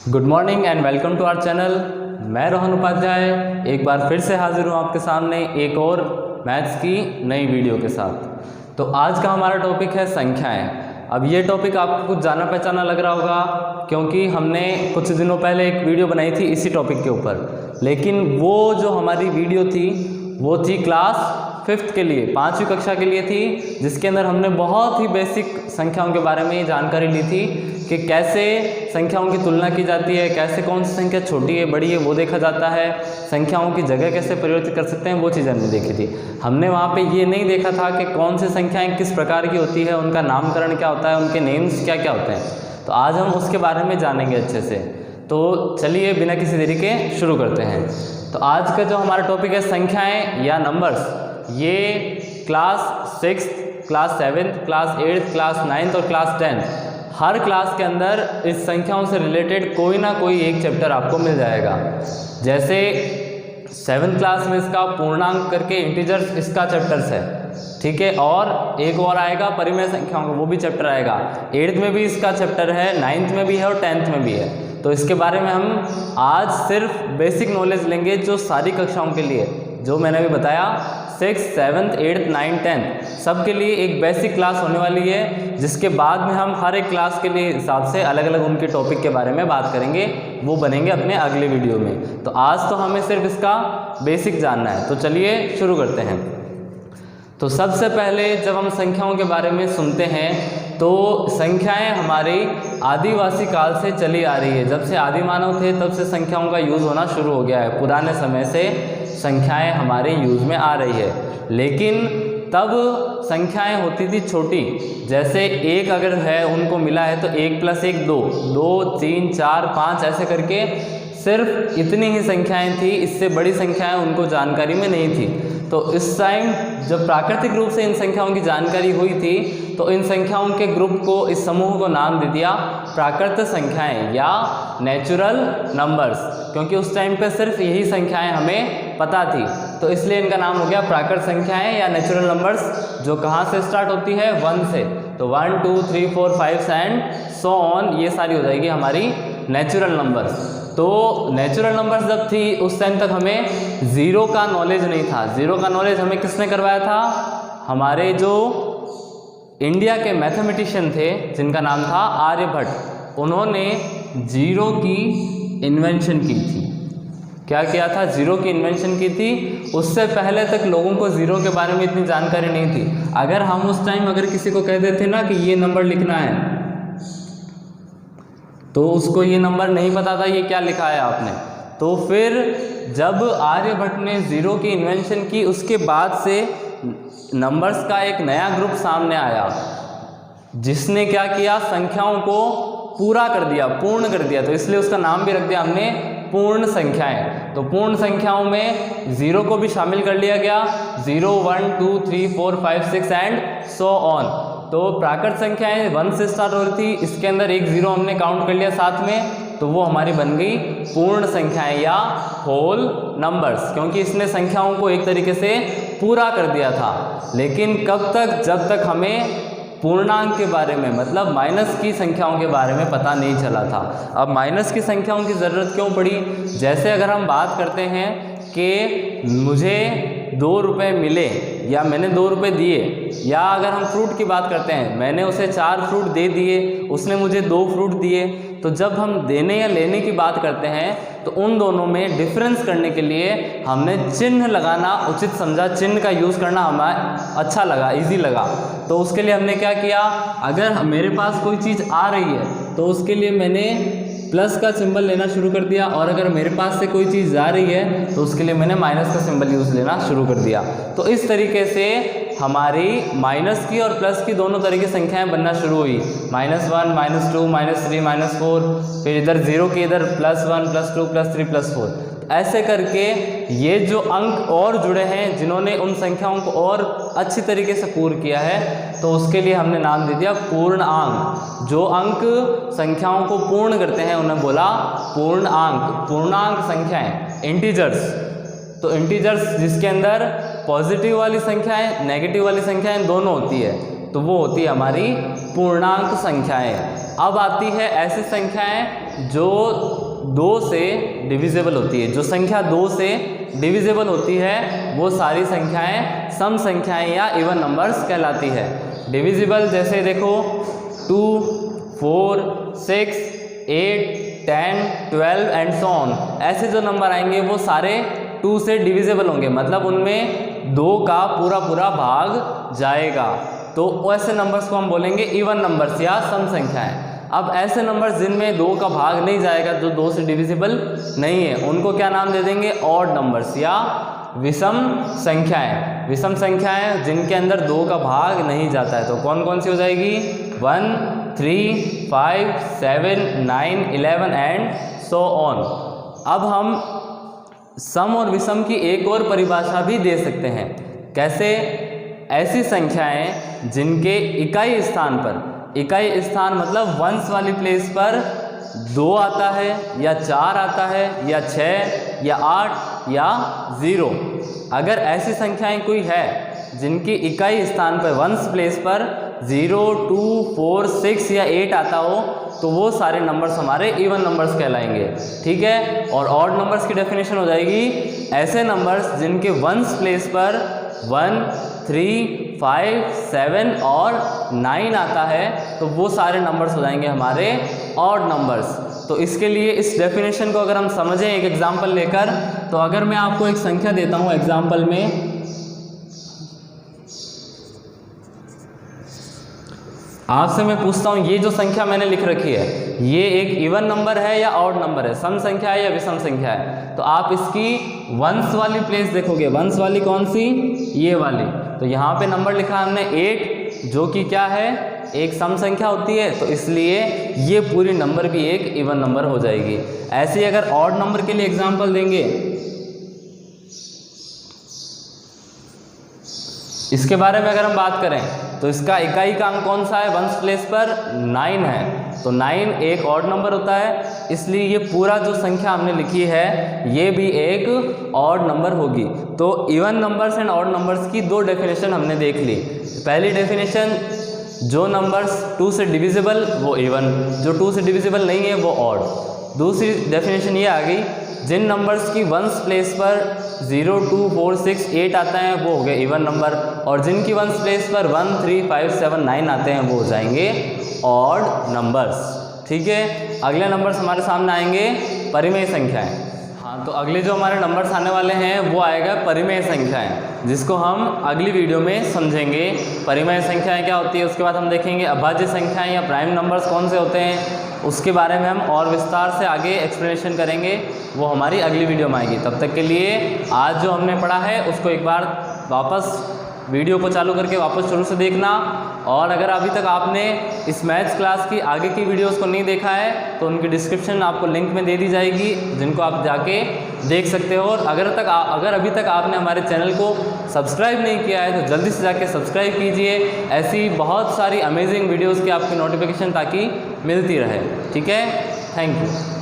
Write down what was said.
Good morning and welcome to our channel. मैं रोहन उपाध्याय एक बार फिर से हाजिर हूँ आपके सामने एक और मैथ्स की नई वीडियो के साथ। तो आज का हमारा टॉपिक है संख्याएं। अब ये टॉपिक आपको कुछ जाना पहचाना लग रहा होगा क्योंकि हमने कुछ दिनों पहले एक वीडियो बनाई थी इसी टॉपिक के ऊपर, लेकिन वो जो हमारी वीडियो थी वो थी क्लास 5th के लिए, 5वीं कक्षा के लिए थी, जिसके अंदर हमने बहुत ही बेसिक संख्याओं के बारे में जानकारी ली थी कि कैसे संख्याओं की तुलना की जाती है, कैसे कौन सी संख्या छोटी है बड़ी है वो देखा जाता है, संख्याओं की जगह कैसे परिवर्तित कर सकते हैं वो चीज़ हमने देखी थी। हमने वहाँ पे ये नहीं देखा था कि कौन सी संख्याएं किस प्रकार की होती है, उनका नामकरण क्या होता है, उनके नेम्स क्या क्या होते हैं। तो आज हम उसके बारे में जानेंगे अच्छे से। तो चलिए बिना किसी देरी के शुरू करते हैं। तो आज का जो हमारा टॉपिक है संख्याएँ या नंबर्स, ये class 6th, class 7th, class 8th, class 9th और क्लास 10th हर क्लास के अंदर इस संख्याओं से रिलेटेड कोई ना कोई एक चैप्टर आपको मिल जाएगा। जैसे 7th क्लास में इसका पूर्णांक करके इंटीजर्स इसका चैप्टर्स है, ठीक है, और एक और आएगा परिमेय संख्याओं का, वो भी चैप्टर आएगा। 8th में भी इसका चैप्टर है, 9th में भी है और 10th में भी है। तो इसके बारे में हम आज सिर्फ बेसिक नॉलेज लेंगे जो सारी कक्षाओं के लिए, जो मैंने अभी बताया 6th, 7th, 8th, 9th, 10th सब के लिए एक बेसिक क्लास होने वाली है, जिसके बाद में हम हर एक क्लास के लिए हिसाब से अलग अलग उनके टॉपिक के बारे में बात करेंगे, वो बनेंगे अपने अगले वीडियो में। तो आज तो हमें सिर्फ इसका बेसिक जानना है। तो चलिए शुरू करते हैं। तो सबसे पहले जब हम संख्याओं के बारे में सुनते हैं तो संख्याएं हमारी आदिवासी काल से चली आ रही है। जब से आदि मानव थे तब से संख्याओं का यूज़ होना शुरू हो गया है। पुराने समय से संख्याएं हमारे यूज़ में आ रही है, लेकिन तब संख्याएं होती थी छोटी। जैसे एक अगर है उनको मिला है तो 1 + 1 2, 2 3 4 5 ऐसे करके सिर्फ इतनी ही संख्याएं थी, इससे बड़ी संख्याएं उनको जानकारी में नहीं थी। तो इस टाइम जब प्राकृतिक रूप से इन संख्याओं की जानकारी हुई थी तो इन संख्याओं के ग्रुप को, इस समूह को नाम दे दिया प्राकृत संख्याएं या नेचुरल नंबर्स, क्योंकि उस टाइम पे सिर्फ यही संख्याएं हमें पता थी, तो इसलिए इनका नाम हो गया प्राकृत संख्याएं या नेचुरल नंबर्स, जो कहाँ से स्टार्ट होती है 1 से। तो 1 2 3 4 5 एंड सो ऑन, ये सारी हो जाएगी हमारी नेचुरल नंबर्स। तो नेचुरल नंबर्स जब थी उस टाइम तक हमें ज़ीरो का नॉलेज नहीं था। ज़ीरो का नॉलेज हमें किसने करवाया था? हमारे जो इंडिया के मैथमेटिशियन थे जिनका नाम था आर्यभट्ट, उन्होंने जीरो की इन्वेंशन की थी। क्या किया था? जीरो की इन्वेंशन की थी। उससे पहले तक लोगों को ज़ीरो के बारे में इतनी जानकारी नहीं थी। अगर हम उस टाइम अगर किसी को कह देते ना कि ये नंबर लिखना है, तो उसको ये नंबर नहीं पता था ये क्या लिखा है आपने। तो फिर जब आर्यभट्ट ने ज़ीरो की इन्वेंशन की, उसके बाद से नंबर्स का एक नया ग्रुप सामने आया जिसने क्या किया, संख्याओं को पूरा कर दिया, पूर्ण कर दिया। तो इसलिए उसका नाम भी रख दिया हमने पूर्ण संख्याएं। तो पूर्ण संख्याओं में ज़ीरो को भी शामिल कर लिया गया, 0 1 2 3 4 5 6 एंड सो ऑन। तो प्राकृत संख्याएं 1 से स्टार्ट हो रही थी, इसके अंदर एक ज़ीरो हमने काउंट कर लिया साथ में, तो वो हमारी बन गई पूर्ण संख्याएं या होल नंबर्स, क्योंकि इसने संख्याओं को एक तरीके से पूरा कर दिया था। लेकिन कब तक? जब तक हमें पूर्णांक के बारे में, मतलब माइनस की संख्याओं के बारे में पता नहीं चला था। अब माइनस की संख्याओं की ज़रूरत क्यों पड़ी? जैसे अगर हम बात करते हैं कि मुझे 2 रुपये मिले या मैंने 2 रुपये दिए, या अगर हम फ्रूट की बात करते हैं, मैंने उसे 4 फ्रूट दे दिए, उसने मुझे 2 फ्रूट दिए। तो जब हम देने या लेने की बात करते हैं तो उन दोनों में डिफरेंस करने के लिए हमने चिन्ह लगाना उचित समझा, चिन्ह का यूज़ करना हमें अच्छा लगा, इजी लगा। तो उसके लिए हमने क्या किया, अगर मेरे पास कोई चीज़ आ रही है तो उसके लिए मैंने प्लस का सिंबल लेना शुरू कर दिया, और अगर मेरे पास से कोई चीज़ जा रही है तो उसके लिए मैंने माइनस का सिंबल यूज़ लेना शुरू कर दिया। तो इस तरीके से हमारी माइनस की और प्लस की दोनों तरह की संख्याएं बनना शुरू हुई, -1 -2 -3 -4, फिर इधर ज़ीरो की इधर +1 +2 +3 +4। ऐसे करके ये जो अंक और जुड़े हैं जिन्होंने उन संख्याओं को और अच्छी तरीके से पूर्ण किया है, तो उसके लिए हमने नाम दे दिया पूर्णांक। जो अंक संख्याओं को पूर्ण करते हैं उन्हें बोला पूर्णांक। पूर्णांक संख्याएं इंटीजर्स, तो इंटीजर्स जिसके अंदर पॉजिटिव वाली संख्याएं, नेगेटिव वाली संख्याएं दोनों होती है, तो वो होती है हमारी पूर्णांक संख्याएं। अब आती है ऐसी संख्याएं जो 2 से डिविजिबल होती है, जो संख्या 2 से डिविजिबल होती है वो सारी संख्याएं सम संख्याएं या इवन नंबर्स कहलाती है। डिविजिबल जैसे देखो 2, 4, 6, 8, 10, 12 एंड सो ऑन, ऐसे जो नंबर आएंगे वो सारे 2 से डिविजिबल होंगे, मतलब उनमें 2 का पूरा भाग जाएगा। तो ऐसे नंबर्स को हम बोलेंगे इवन नंबर्स या सम संख्याएं। अब ऐसे नंबर्स जिनमें 2 का भाग नहीं जाएगा, जो 2 से डिविजिबल नहीं है, उनको क्या नाम दे देंगे? ऑड नंबर्स या विषम संख्याएं। विषम संख्याएं जिनके अंदर 2 का भाग नहीं जाता है, तो कौन कौन सी हो जाएगी? 1, 3, 5, 7, 9, 11 एंड सो ऑन। अब हम सम और विषम की एक और परिभाषा भी दे सकते हैं। कैसे? ऐसी संख्याएं जिनके इकाई स्थान पर, इकाई स्थान मतलब वंस वाली प्लेस पर 2 आता है या 4 आता है या 6 या 8 या 0। अगर ऐसी संख्याएं कोई है जिनकी इकाई स्थान पर वंस प्लेस पर 0, 2, 4, 6 या 8 आता हो, तो वो सारे नंबर्स हमारे इवन नंबर्स कहलाएंगे। ठीक है। और ऑड नंबर्स की डेफिनेशन हो जाएगी ऐसे नंबर्स जिनके वंस प्लेस पर 1, 3, 5, 7 और 9 आता है, तो वो सारे नंबर्स हो जाएंगे हमारे ऑड नंबर्स। तो इसके लिए इस डेफिनेशन को अगर हम समझें एक एग्जांपल लेकर, तो अगर मैं आपको एक संख्या देता हूं एग्जांपल में, आपसे मैं पूछता हूं ये जो संख्या मैंने लिख रखी है, ये एक इवन नंबर है या ऑड नंबर है, सम संख्या है या विषम संख्या है? तो आप इसकी वंस वाली प्लेस देखोगे। वंस वाली कौन सी? ये वाली। तो यहाँ पे नंबर लिखा हमने 8, जो कि क्या है? एक सम संख्या होती है, तो इसलिए ये पूरी नंबर भी एक इवन नंबर हो जाएगी। ऐसे ही अगर ऑड नंबर के लिए एग्जाम्पल देंगे, इसके बारे में अगर हम बात करें तो इसका इकाई का अंक कौन सा है? वंस प्लेस पर 9 है, तो 9 एक ऑड नंबर होता है, इसलिए ये पूरा जो संख्या हमने लिखी है ये भी एक ऑड नंबर होगी। तो even numbers and odd numbers की 2 डेफिनेशन हमने देख ली। पहली डेफिनेशन, जो नंबर्स 2 से डिविजिबल वो इवन, जो 2 से डिविजिबल नहीं है वो ऑड। दूसरी डेफिनेशन ये आ गई, जिन नंबर्स की वंस प्लेस पर 0, 2, 4, 6, 8 आता है वो हो गए इवन नंबर, और जिनकी वंस प्लेस पर 1, 3, 5, 7, 9 आते हैं वो हो जाएंगे ऑड नंबर्स। ठीक है। अगले नंबर्स हमारे सामने आएंगे परिमेय संख्याएं। हाँ, तो अगले जो हमारे नंबर्स आने वाले हैं वो आएगा परिमेय संख्याएं, जिसको हम अगली वीडियो में समझेंगे। परिमेय संख्याएं क्या होती है, उसके बाद हम देखेंगे अभाज्य संख्याएं या प्राइम नंबर्स कौन से होते हैं, उसके बारे में हम और विस्तार से आगे एक्सप्लेनेशन करेंगे, वो हमारी अगली वीडियो में आएगी। तब तक के लिए आज जो हमने पढ़ा है उसको एक बार वापस वीडियो को चालू करके वापस शुरू से देखना, और अगर अभी तक आपने इस मैथ्स क्लास की आगे की वीडियोस को नहीं देखा है तो उनकी डिस्क्रिप्शन आपको लिंक में दे दी जाएगी, जिनको आप जाके देख सकते हो। और अगर अभी तक आपने हमारे चैनल को सब्सक्राइब नहीं किया है तो जल्दी से जाके सब्सक्राइब कीजिए। ऐसी बहुत सारी अमेजिंग वीडियोज़ की आपकी नोटिफिकेशन ताकि मिलती रहे। ठीक है। Thank you.